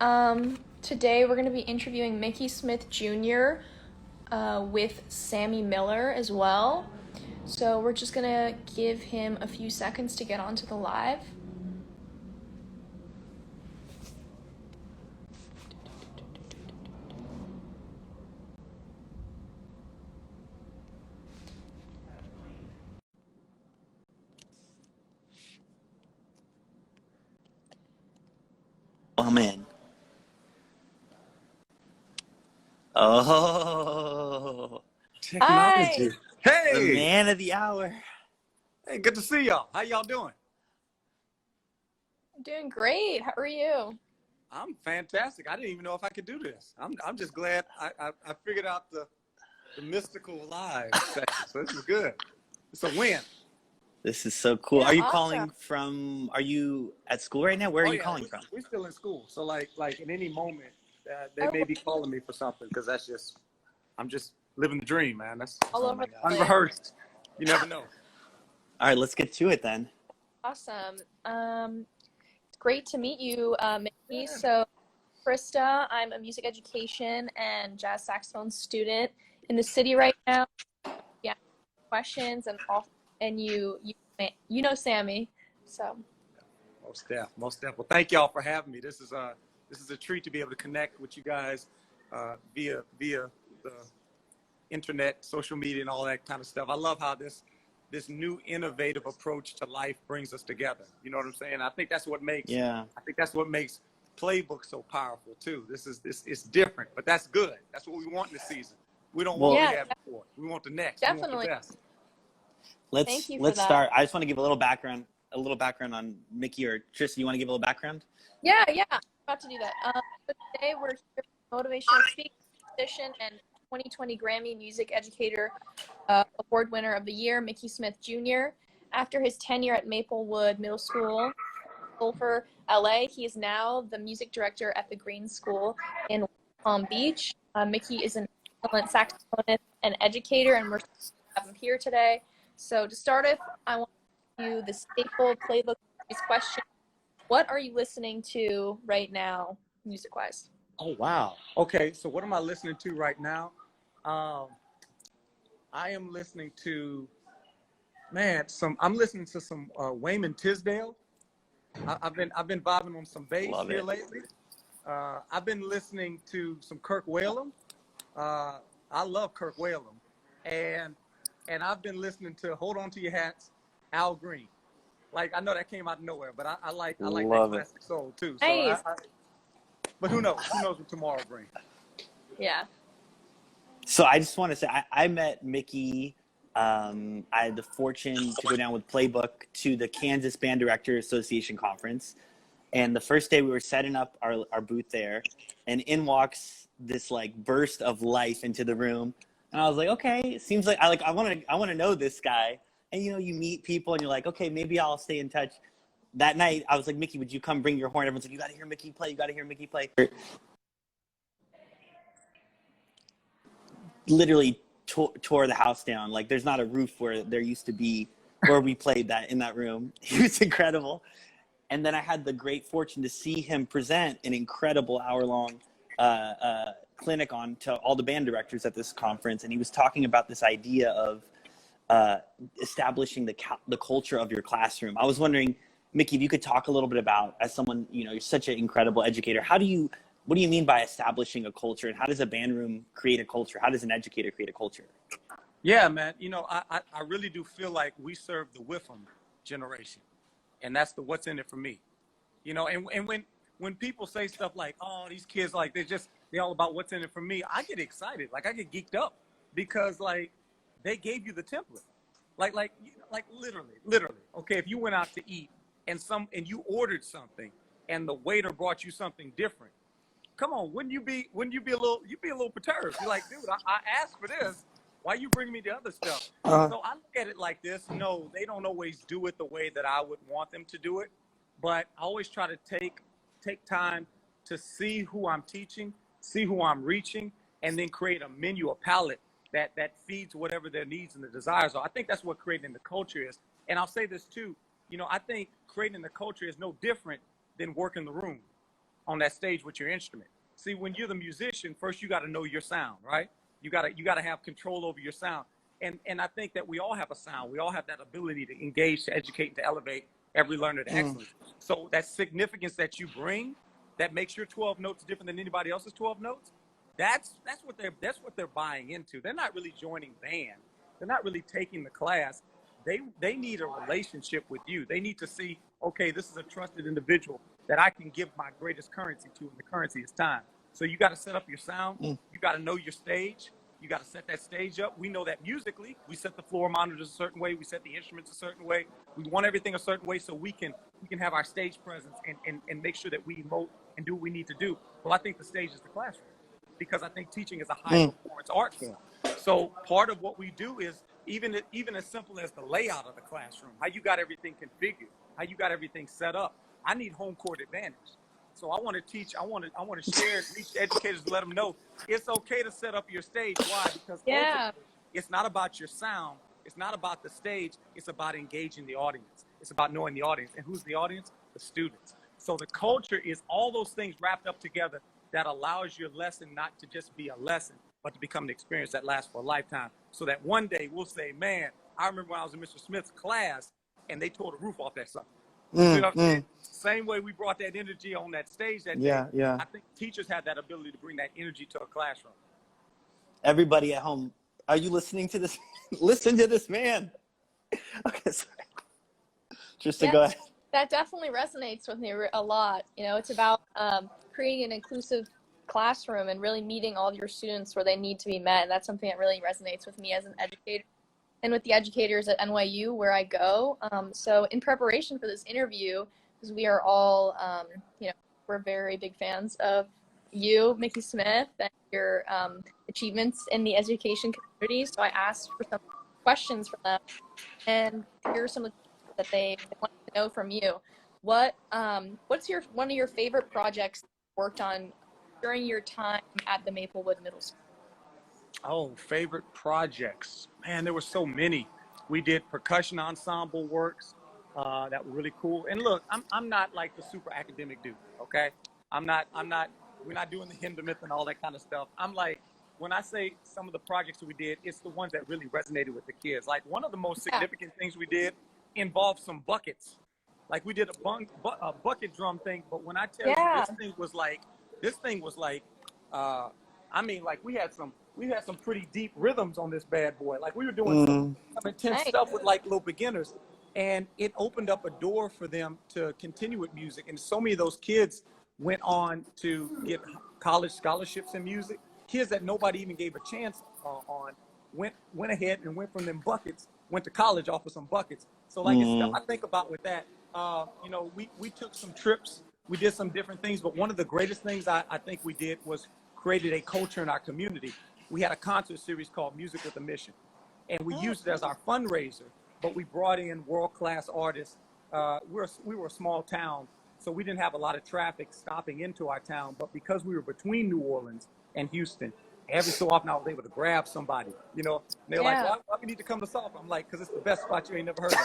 Today we're going to be interviewing Mickey Smith Jr. With Sammy Miller as well. So we're just going to give him a few seconds to get onto the live. I'm in. Oh, Hi! Technology. the Hey, man of the hour. hey, good to see y'all. How y'all doing? I'm doing great. How are you? I'm fantastic. I didn't even know if I could do this. I'm just glad I figured out the mystical live section. So this is good. It's a win. This is so cool. Yeah, Are you awesome. calling from, are you at school right now? Where are Oh you yeah, calling from? we're still in school. So like in any moment, they Oh, may be calling me for something because I'm just living the dream, man. That's all Oh over my the gosh. place. unrehearsed. You never know. All right, let's get to it then. Awesome. It's great to meet you, Mickey. Yeah. So, Krista, I'm a music education and jazz saxophone student in the city right now. Yeah, questions and you know Sammy, so Most deaf. Well, thank y'all for having me. This is a treat to be able to connect with you guys via the internet, social media, and all that kind of stuff. I love how this new innovative approach to life brings us together. You know what I'm saying? Yeah. I think that's what makes Playbook so powerful too. This it's different, but that's good. That's what we want in the season. We don't want Well, what we yeah, had before. We want the next. We want the definitely. best. Thank you for let's that. start. I just want to give a little background on Mickey or Tristan. You want to give a little background? Yeah, I'm about to do that. So today we're here with motivational speaker, musician, and 2020 Grammy Music Educator Award winner of the year, Mickey Smith Jr. After his tenure at Maplewood Middle School, Sulphur, LA, he is now the music director at the Green School in Palm Beach. Mickey is an excellent saxophonist and educator, and we're so happy to have him here today. So to start with, I want to ask you the staple playbook series question. What are you listening to right now, music-wise? Oh wow. Okay, so what am I listening to right now? Um, I am listening to I'm listening to some Wayman Tisdale. I've been vibing on some bass Love here it. lately. I've been listening to some Kirk Whalum. Uh, I love Kirk Whalum, and I've been listening to Hold On to Your Hats, Al Green. Like I know that came out of nowhere, but I like that Love it. classic soul too. So Nice. but who knows? Who knows what tomorrow brings? Yeah. So I just want to say I met Mickey. I had the fortune to go down with Playbook to the Kansas Band Director Association conference. And the first day we were setting up our booth there, and in walks this like burst of life into the room. And I was like, okay, it seems like I want to know this guy. And you meet people and you're like, okay, maybe I'll stay in touch. That night I was like, Mickey, would you come bring your horn? Everyone's like, you got to hear Mickey play. You got to hear Mickey play. Literally tore the house down. Like there's not a roof where there used to be where we played that in that room. He was incredible. And then I had the great fortune to see him present an incredible hour-long clinic on to all the band directors at this conference, and he was talking about this idea of establishing the culture of your classroom. I was wondering, Mickey, if you could talk a little bit about, as someone, you're such an incredible educator, what do you mean by establishing a culture, and how does a band room create a culture? How does an educator create a culture? Yeah, man. I really do feel like we serve the Whiffam generation, and that's the what's in it for me. And when people say stuff like, "Oh, these kids like they're all about what's in it for me," I get excited, like I get geeked up because like they gave you the template, like literally. Okay, if you went out to eat and you ordered something and the waiter brought you something different, come on, you'd be a little perturbed. You're like, dude, I asked for this. Why you bringing me the other stuff? So I look at it like this. No, they don't always do it the way that I would want them to do it, but I always try to take time to see who I'm teaching, see who I'm reaching, and then create a menu, a palette that feeds whatever their needs and their desires are. I think that's what creating the culture is. And I'll say this too. I think creating the culture is no different than working the room. on that stage with your instrument. See, when you're the musician, first you got to know your sound, right? You got to have control over your sound. And I think that we all have a sound. We all have that ability to engage, to educate, and to elevate every learner to excellence. So that significance that you bring, that makes your 12 notes different than anybody else's 12 notes. That's what they're buying into. They're not really joining band. They're not really taking the class. They need a relationship with you. They need to see, okay, this is a trusted individual that I can give my greatest currency to, and the currency is time. So you got to set up your sound. You got to know your stage. You got to set that stage up. We know that musically, we set the floor monitors a certain way. We set the instruments a certain way. We want everything a certain way so we can have our stage presence and make sure that we emote and do what we need to do. Well, I think the stage is the classroom, because I think teaching is a high performance art form. So part of what we do is even as simple as the layout of the classroom, how you got everything configured, how you got everything set up. I need home court advantage. So I want to teach, I want to share, reach educators, let them know it's okay to set up your stage. Why? Because ultimately, it's not about your sound. It's not about the stage. It's about engaging the audience. It's about knowing the audience. And who's the audience? The students. So the culture is all those things wrapped up together that allows your lesson not to just be a lesson, but to become an experience that lasts for a lifetime. So that one day we'll say, man, I remember when I was in Mr. Smith's class and they tore the roof off that sucker. You know what I'm saying? Same way we brought that energy on that stage that day. I think teachers have that ability to bring that energy to a classroom. Everybody at home, are you listening to this? Listen to this man. Okay, sorry. Just to go ahead. That definitely resonates with me a lot. You know, it's about creating an inclusive classroom and really meeting all of your students where they need to be met. And that's something that really resonates with me as an educator and with the educators at NYU where I go. So in preparation for this interview, because we are all, we're very big fans of you, Mickey Smith, and your achievements in the education community. So I asked for some questions from them, and here are some of the things that they want to know from you. What's one of your favorite projects you worked on during your time at the Maplewood Middle School? Oh, favorite projects. Man, there were so many. We did percussion ensemble works that were really cool. And look, I'm not like the super academic dude, okay? we're not doing the Hindemith and all that kind of stuff. I'm like, when I say some of the projects that we did, it's the ones that really resonated with the kids. Like one of the most significant things we did involved some buckets. Like we did a bucket drum thing, but when I tell you this thing was like, I mean, like we had some pretty deep rhythms on this bad boy. Like we were doing some intense stuff with like little beginners, and it opened up a door for them to continue with music. And so many of those kids went on to get college scholarships in music. Kids that nobody even gave a chance on went ahead and went from them buckets, went to college off of some buckets. So like it's stuff I think about with that. We took some trips, we did some different things, but one of the greatest things I think we did was created a culture in our community. We had a concert series called Music with a Mission, and we used it as our fundraiser, but we brought in world-class artists. We were a small town, so we didn't have a lot of traffic stopping into our town, but because we were between New Orleans and Houston, every so often I was able to grab somebody, and they're like, why we need to come to Sulphur? I'm like, because it's the best spot you ain't never heard of.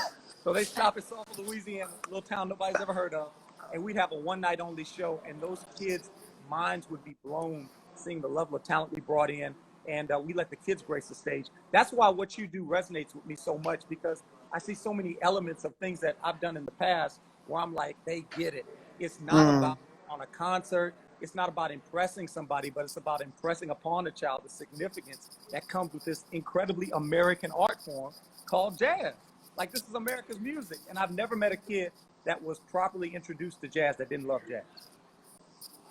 So they stop at Sulphur, Louisiana, a little town nobody's ever heard of, and we'd have a one-night only show, and those kids' minds would be blown seeing the level of talent we brought in, and we let the kids grace the stage. That's why what you do resonates with me so much, because I see so many elements of things that I've done in the past where I'm like, they get it. It's not about on a concert. It's not about impressing somebody, but it's about impressing upon a child the significance that comes with this incredibly American art form called jazz. Like, this is America's music, and I've never met a kid that was properly introduced to jazz that didn't love jazz.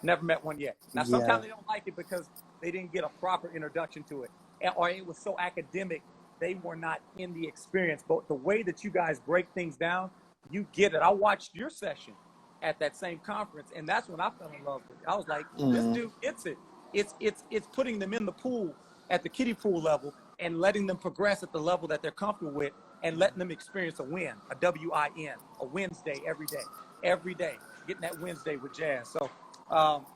Never met one yet. Now, sometimes they don't like it because they didn't get a proper introduction to it, or it was so academic, they were not in the experience. But the way that you guys break things down, you get it. I watched your session at that same conference, and that's when I fell in love with it. I was like, this dude gets it. It's putting them in the pool at the kiddie pool level and letting them progress at the level that they're comfortable with, and letting them experience a win, a W-I-N, a Wednesday every day, getting that Wednesday with jazz. So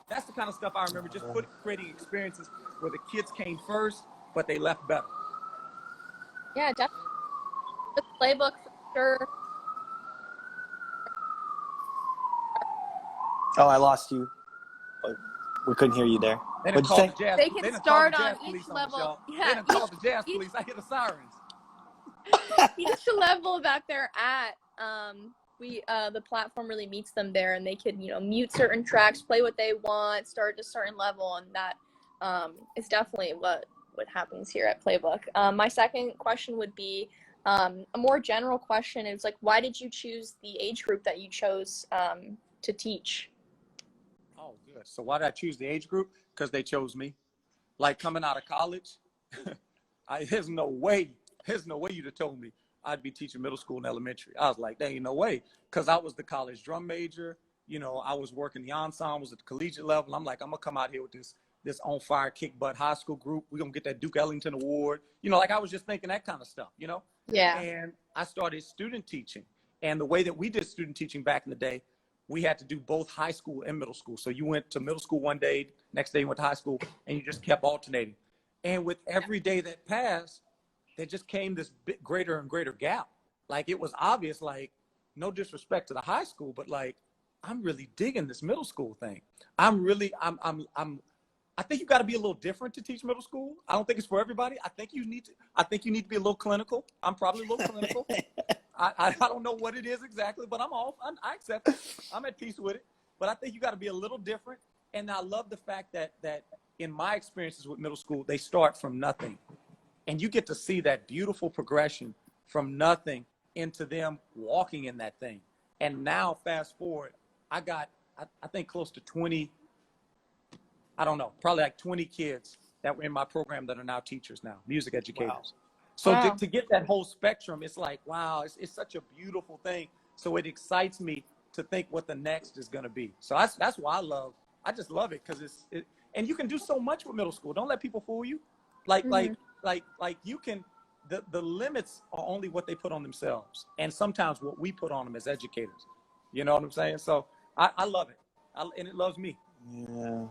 that's the kind of stuff I remember, just creating experiences where the kids came first, but they left better. Yeah, definitely. The Playbook for sure. Oh, I lost you. We couldn't hear you there. They done What'd you called say? the jazz. They They can done called start the on jazz each police on us, level. y'all. They Yeah, done called the jazz each police. I hear the sirens. each level that they're at, we the platform really meets them there, and they can mute certain tracks, play what they want, start at a certain level, and that is definitely what happens here at Playbook. My second question would be a more general question. It's like, why did you choose the age group that you chose to teach? Oh, good. So why did I choose the age group? Because they chose me. Like coming out of college, there's no way you'd have told me I'd be teaching middle school and elementary. I was like, there ain't no way. Because I was the college drum major. I was working the ensembles at the collegiate level. I'm like, I'm going to come out here with this on fire kick butt high school group. We're going to get that Duke Ellington Award. Like I was just thinking that kind of stuff, Yeah. And I started student teaching. And the way that we did student teaching back in the day, we had to do both high school and middle school. So you went to middle school one day, next day you went to high school, and you just kept alternating. And with every day that passed, there just came this bit greater and greater gap. Like it was obvious, like no disrespect to the high school, but like I'm really digging this middle school thing. I think you got to be a little different to teach middle school. I don't think it's for everybody. I think you need to be a little clinical. I'm probably a little clinical. I don't know what it is exactly, but I accept it. I'm at peace with it. But I think you got to be a little different. And I love the fact that in my experiences with middle school, they start from nothing. And you get to see that beautiful progression from nothing into them walking in that thing. And now fast forward, I got, I think close to 20, I don't know, probably like 20 kids that were in my program that are now teachers now, music educators. Wow. So Wow. to get that whole spectrum, it's like, wow, it's such a beautiful thing. So it excites me to think what the next is going to be. So that's why I just love it because and you can do so much with middle school. Don't let people fool you. Like you can, the limits are only what they put on themselves. And sometimes what we put on them as educators. You know what I'm saying? So I love it. And it loves me. Yeah.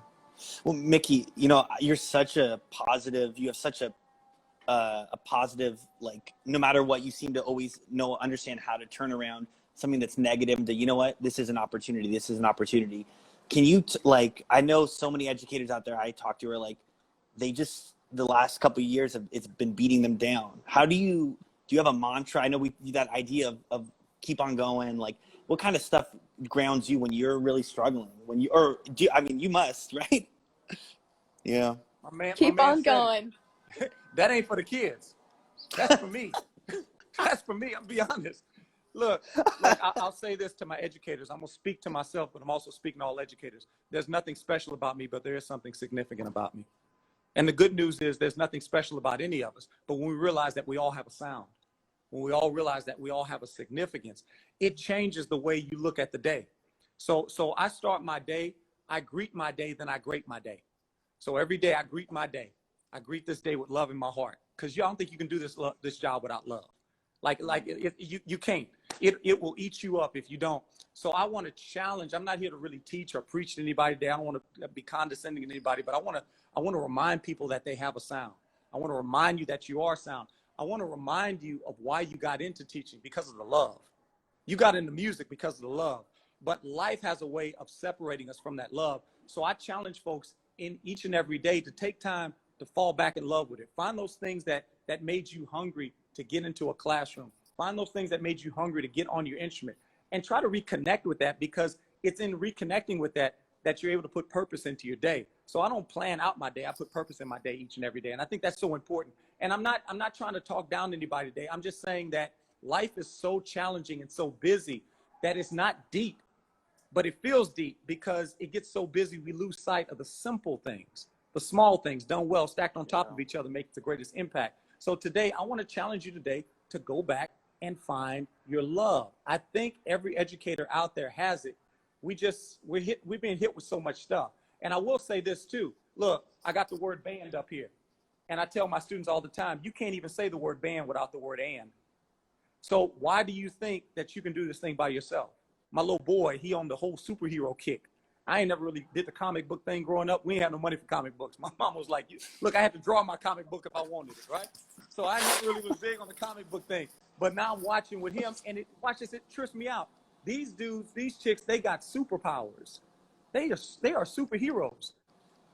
Well, Mickey, you're such a positive, you have such a positive, like no matter what, you seem to always understand how to turn around something that's negative to, what, this is an opportunity. This is an opportunity. Can you I know so many educators out there I talk to are like, they just, the last couple of years it's been beating them down. How do you have a mantra? I know that idea of keep on going. Like what kind of stuff grounds you when you're really struggling, you must, right? Yeah. Keep on going. That ain't for the kids. That's for me. That's for me. I'll be honest. Look, I'll say this to my educators. I'm going to speak to myself, but I'm also speaking to all educators. There's nothing special about me, but there is something significant about me. And the good news is there's nothing special about any of us. But when we realize that we all have a sound, when we all realize that we all have a significance, it changes the way you look at the day. So I start my day, I greet my day, then I grate my day. So every day I greet my day. I greet this day with love in my heart, because you don't think you can do this job without love. You can't. It will eat you up if you don't. So I want to challenge. I'm not here to really teach or preach to anybody today. I don't want to be condescending to anybody, but I want to remind people that they have a sound. I want to remind you that you are sound. I want to remind you of why you got into teaching, because of the love. You got into music because of the love. But life has a way of separating us from that love. So I challenge folks in each and every day to take time to fall back in love with it. Find those things that made you hungry to get into a classroom. Find those things that made you hungry to get on your instrument, and try to reconnect with that, because it's in reconnecting with that you're able to put purpose into your day. So I don't plan out my day. I put purpose in my day each and every day. And I think that's so important. And I'm not trying to talk down to anybody today. I'm just saying that life is so challenging and so busy that it's not deep, but it feels deep because it gets so busy we lose sight of the simple things. The small things done well, stacked on top of each other, make the greatest impact. So today, I want to challenge you today to go back and find your love. I think every educator out there has it. We've been hit with so much stuff. And I will say this too. Look, I got the word band up here. And I tell my students all the time, you can't even say the word band without the word and. So why do you think that you can do this thing by yourself? My little boy, he on the whole superhero kick. I ain't never really did the comic book thing growing up. We ain't had no money for comic books. My mom was like, look, I had to draw my comic book if I wanted it, right? So I never really was big on the comic book thing. But now I'm watching with him, and it trips me out. These dudes, these chicks, they got superpowers. they are superheroes,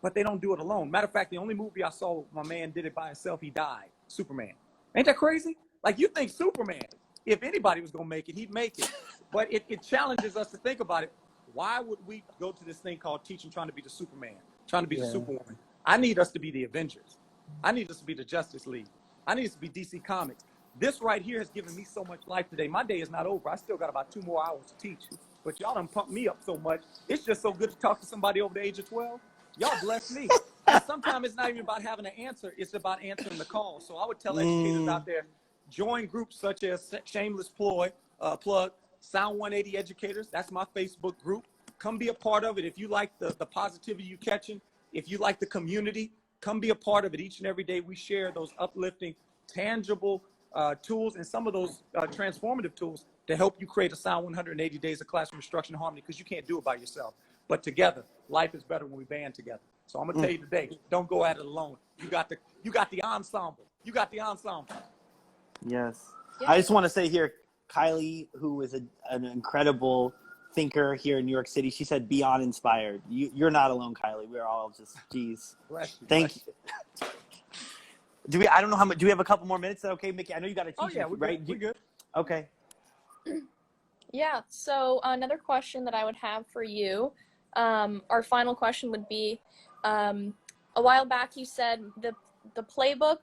but they don't do it alone. Matter of fact, the only movie I saw, my man did it by himself. He died. Superman. Ain't that crazy? Like, you think Superman, if anybody was gonna make it, he'd make it. But it challenges us to think about it. Why would we go to this thing called teaching, trying to be the Superman, trying to be the Superwoman? I need us to be the Avengers. I need us to be the Justice League. I need us to be DC Comics. This right here has given me so much life today. My day is not over. I still got about 2 more hours to teach. But y'all done pumped me up so much. It's just so good to talk to somebody over the age of 12. Y'all bless me. And sometimes it's not even about having an answer. It's about answering the call. So I would tell educators out there, join groups such as Shameless Plug, Sound 180 Educators. That's my Facebook group. Come be a part of it. If you like the positivity you catching, if you like the community, come be a part of it. Each and every day we share those uplifting, tangible tools and some of those transformative tools to help you create a sound 180 days of classroom instruction harmony, because you can't do it by yourself. But together, life is better when we band together. So I'm gonna tell you today, don't go at it alone. You got the ensemble. You got the ensemble. Yes. Yeah. I just want to say here, Kylie, who is an incredible thinker here in New York City, she said, "Beyond inspired." You're not alone, Kylie. We're all just, geez. Bless you. Thank you. Do we? I don't know how much. Do we have a couple more minutes? Is that okay, Mickey? I know you got to teach. Oh yeah, we're right? good. We're good. Okay. Yeah, so another question that I would have for you, our final question would be, a while back you said the Playbook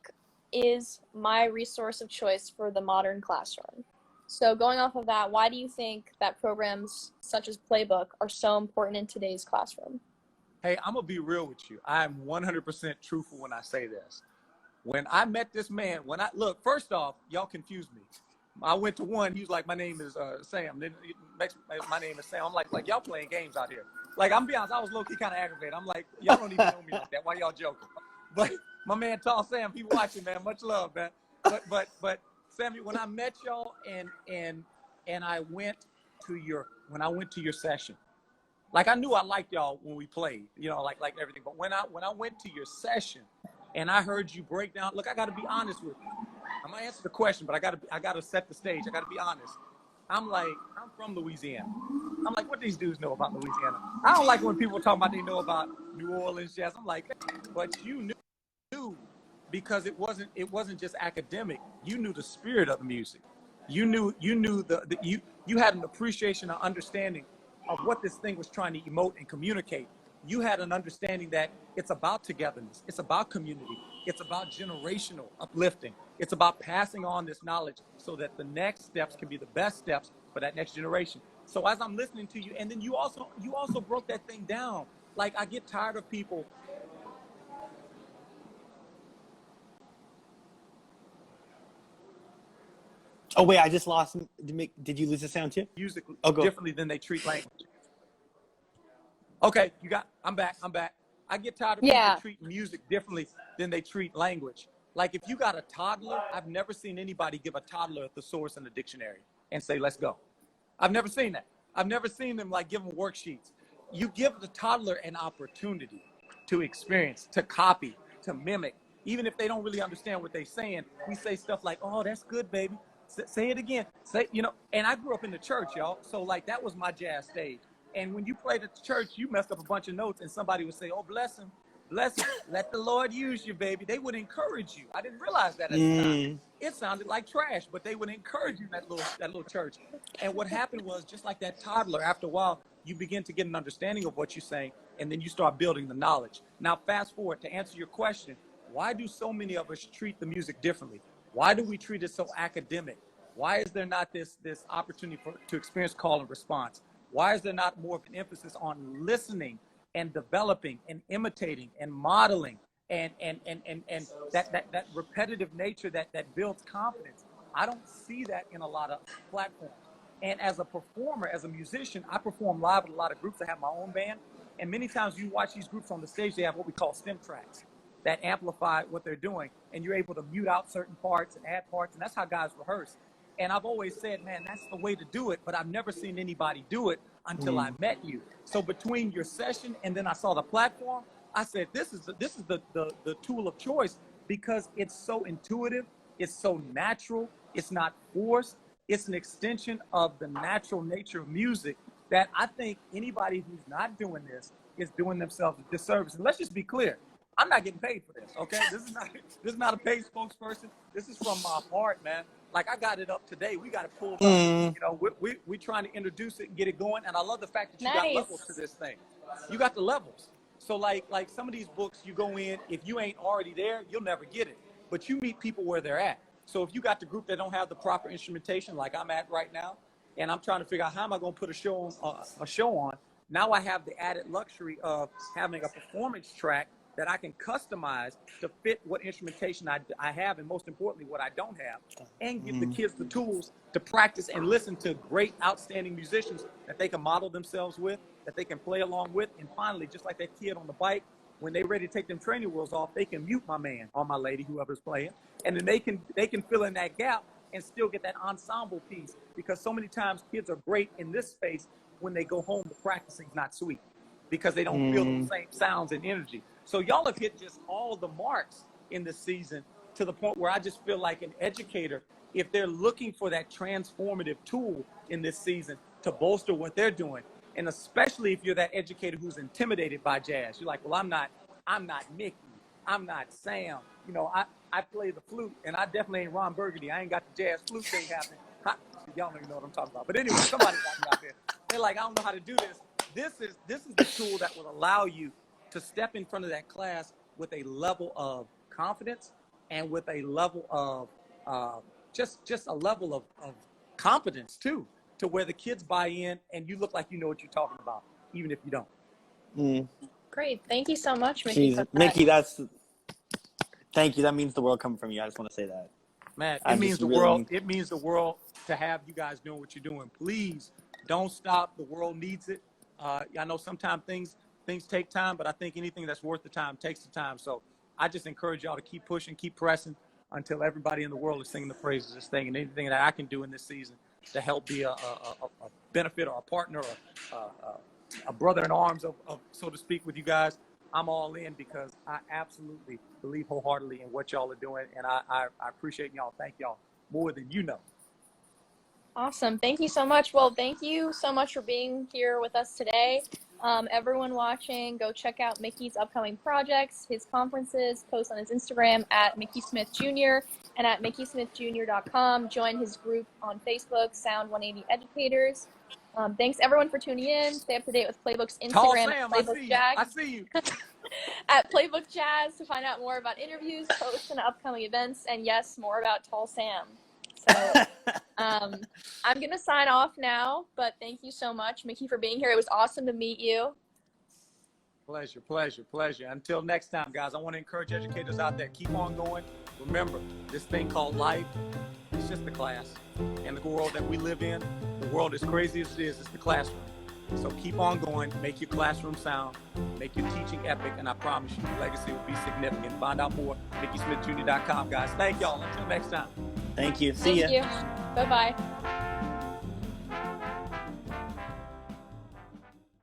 is my resource of choice for the modern classroom. So going off of that, why do you think that programs such as Playbook are so important in today's classroom? Hey, I'm gonna be real with you. I'm 100% truthful when I say this. When I met this man, look, first off, y'all confused me. I went to one, he was like, my name is Sam. Then my name is Sam. I'm like y'all playing games out here. Like, I'm be honest, I was low-key kind of aggravated. I'm like, y'all don't even know me like that. Why y'all joking? But my man, Tall Sam, he watching, man. Much love, man. But Sammy, when I met y'all and I went to your session, like, I knew I liked y'all when we played, like everything. But when I went to your session and I heard you break down, look, I got to be honest with you. I'm gonna answer the question, but I gotta set the stage. I gotta be honest. I'm from Louisiana. I'm like, what these dudes know about Louisiana? I don't like when people talk about they know about New Orleans jazz. I'm like, but you knew, because it wasn't just academic. You knew the spirit of the music. You knew you had an appreciation, an understanding of what this thing was trying to emote and communicate. You had an understanding that it's about togetherness. It's about community. It's about generational uplifting. It's about passing on this knowledge so that the next steps can be the best steps for that next generation. So as I'm listening to you, and then you also broke that thing down. Like, I get tired of people. Oh wait, I just lost. Did you lose the sound too? Music Oh, go. differently than they treat language. Okay, I'm back. I get tired of people treat music differently than they treat language. Like, if you got a toddler, I've never seen anybody give a toddler a thesaurus and a dictionary and say, let's go. I've never seen that. I've never seen them, like, give them worksheets. You give the toddler an opportunity to experience, to copy, to mimic. Even if they don't really understand what they're saying, we say stuff like, oh, that's good, baby. Say it again. And I grew up in the church, y'all. So, like, that was my jazz stage. And when you played at the church, you messed up a bunch of notes, and somebody would say, oh, bless him. Let the Lord use you, baby. They would encourage you. I didn't realize that at the time. It sounded like trash, but they would encourage you in that little church. And what happened was, just like that toddler, after a while, you begin to get an understanding of what you're saying, and then you start building the knowledge. Now, fast forward to answer your question, why do so many of us treat the music differently? Why do we treat it so academic? Why is there not this opportunity to experience call and response? Why is there not more of an emphasis on listening and developing and imitating and modeling and that repetitive nature that builds confidence? I don't see that in a lot of platforms. And as a performer, as a musician, I perform live with a lot of groups. I have my own band. And many times you watch these groups on the stage, they have what we call stem tracks that amplify what they're doing. And you're able to mute out certain parts and add parts. And that's how guys rehearse. And I've always said, man, that's the way to do it. But I've never seen anybody do it until I met you. So between your session and then I saw the platform, I said, this is the tool of choice, because it's so intuitive. It's so natural. It's not forced. It's an extension of the natural nature of music that I think anybody who's not doing this is doing themselves a disservice. And let's just be clear. I'm not getting paid for this, okay? This is not a paid spokesperson. This is from my heart, man. Like, I got it up today. We got it pulled up. You know, we trying to introduce it and get it going. And I love the fact that you got levels to this thing. You got the levels. So like some of these books, you go in, if you ain't already there, you'll never get it. But you meet people where they're at. So if you got the group that don't have the proper instrumentation, like I'm at right now, and I'm trying to figure out how am I going to put a show on, now I have the added luxury of having a performance track that I can customize to fit what instrumentation I have, and most importantly, what I don't have, and give the kids the tools to practice and listen to great, outstanding musicians that they can model themselves with, that they can play along with. And finally, just like that kid on the bike, when they're ready to take them training wheels off, they can mute my man or my lady, whoever's playing, and then they can fill in that gap and still get that ensemble piece, because so many times kids are great in this space. When they go home, the practicing's not sweet because they don't feel the same sounds and energy. So y'all have hit just all the marks in this season, to the point where I just feel like an educator, if they're looking for that transformative tool in this season to bolster what they're doing, and especially if you're that educator who's intimidated by jazz, you're like, well, I'm not Mickey, I'm not Sam. You know, I play the flute, and I definitely ain't Ron Burgundy. I ain't got the jazz flute thing happening. Y'all don't even know what I'm talking about. But anyway, somebody got me out there. They're like, I don't know how to do this. This is the tool that will allow you to step in front of that class with a level of confidence and with a level of just a level of competence too, to where the kids buy in and you look like you know what you're talking about, even if you don't. Great. Thank you so much, Mickey. Jeez, Mickey, thank you. That means the world coming from you. I just want to say that. Man, it means the world. It means the world to have you guys doing what you're doing. Please don't stop. The world needs it. I know sometimes things take time, but I think anything that's worth the time takes the time. So I just encourage y'all to keep pushing, keep pressing until everybody in the world is singing the praises of this thing. And anything that I can do in this season to help be a benefit or a partner or a brother in arms of, so to speak, with you guys, I'm all in, because I absolutely believe wholeheartedly in what y'all are doing. And I appreciate y'all. Thank y'all more than you know. Awesome. Thank you so much. Well, thank you so much for being here with us today. Everyone watching, go check out Mickey's upcoming projects, his conferences, post on his Instagram at Mickey Smith Jr. and at MickeySmithJr.com. Join his group on Facebook, Sound 180 Educators. Thanks everyone for tuning in. Stay up to date with Playbook's Instagram at Playbook Jazz. I see you. At Playbook Jazz to find out more about interviews, posts, and upcoming events, and yes, more about Tall Sam. So I'm going to sign off now, but thank you so much, Mickey, for being here. It was awesome to meet you. Pleasure, pleasure, pleasure. Until next time, guys, I want to encourage educators out there, keep on going. Remember, this thing called life, it's just a class. And the world that we live in, the world as crazy as it is, it's the classroom. So keep on going, make your classroom sound, make your teaching epic, and I promise you, your legacy will be significant. Find out more, MickeySmithJr.com, guys. Thank y'all. Until next time. Thank you. See ya. Thank you. Bye-bye.